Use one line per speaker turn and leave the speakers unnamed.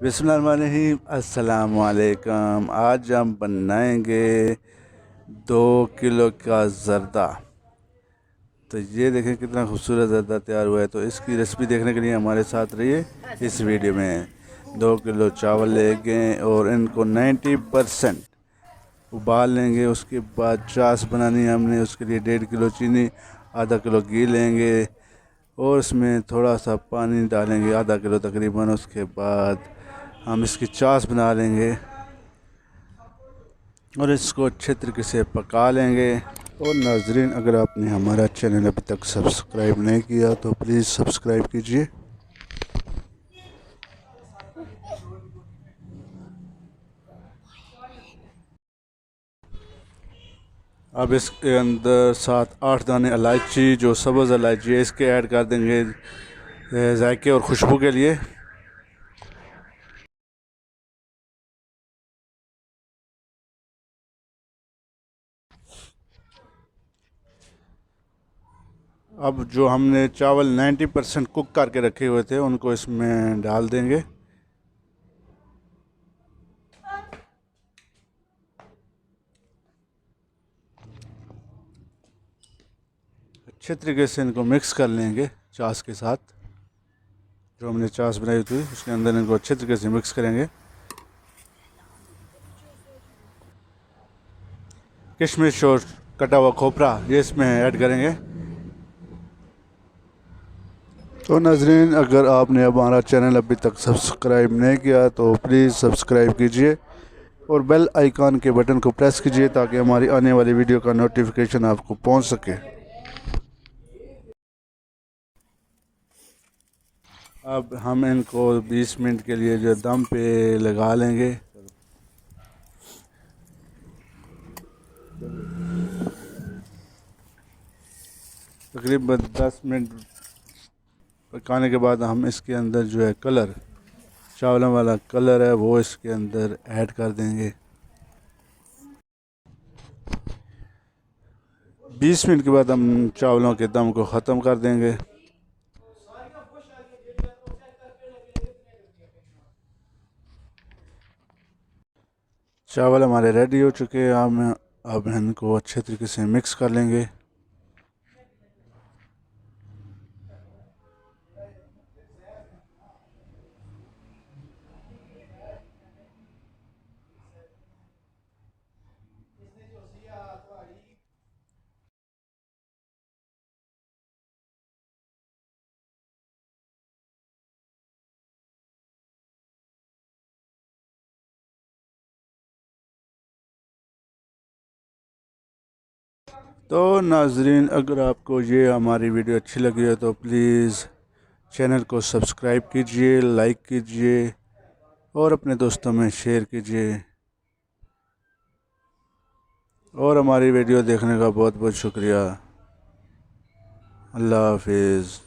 बिस्मिल्लाहिर्रहमानिर्रहीम। अस्सलाम वालेकुम। आज हम बनाएंगे 2 किलो का ज़र्दा। तो ये देखें कितना खूबसूरत ज़र्दा तैयार हुआ है। तो इसकी रेसिपी देखने के लिए हमारे साथ रहिए इस वीडियो में। 2 किलो चावल लेंगे और इनको 90% उबाल लेंगे। उसके बाद चाश बनानी है हमने, उसके लिए 1.5 किलो चीनी, आधा किलो घी लेंगे और इसमें थोड़ा सा पानी डालेंगे, आधा किलो तकरीबन। उसके बाद हम इसकी चाश बना लेंगे और इसको अच्छे तरीके से पका लेंगे। और नाजरीन, अगर आपने हमारा चैनल अभी तक सब्सक्राइब नहीं किया तो प्लीज़ सब्सक्राइब कीजिए। अब इसके अंदर 7-8 दाने इलायची, जो सब्ज़ इलायची है, इसके ऐड कर देंगे जायके और खुशबू के लिए। अब जो हमने चावल 90% कुक करके रखे हुए थे उनको इसमें डाल देंगे। अच्छे तरीके से इनको मिक्स कर लेंगे चाश के साथ। जो हमने चाश बनाई थी उसके अंदर इनको अच्छे तरीके से मिक्स करेंगे। किशमिश और कटा हुआ खोपरा ये इसमें ऐड करेंगे। तो नाजरीन, अगर आपने हमारा चैनल अभी तक सब्सक्राइब नहीं किया तो प्लीज़ सब्सक्राइब कीजिए और बेल आइकन के बटन को प्रेस कीजिए ताकि हमारी आने वाली वीडियो का नोटिफिकेशन आपको पहुंच सके। अब हम इनको 20 मिनट के लिए जो दम पे लगा लेंगे। तकरीबन 10 मिनट पकाने के बाद हम इसके अंदर जो है कलर, चावलों वाला कलर है, वो इसके अंदर ऐड कर देंगे। 20 मिनट के बाद हम चावलों के दम को ख़त्म कर देंगे। चावल हमारे रेडी हो चुके हैं। हम अब इनको अच्छे तरीके से मिक्स कर लेंगे। तो नाजरीन, अगर आपको ये हमारी वीडियो अच्छी लगी है तो प्लीज़ चैनल को सब्सक्राइब कीजिए, लाइक कीजिए और अपने दोस्तों में शेयर कीजिए। और हमारी वीडियो देखने का बहुत बहुत शुक्रिया। अल्लाह हाफिज़।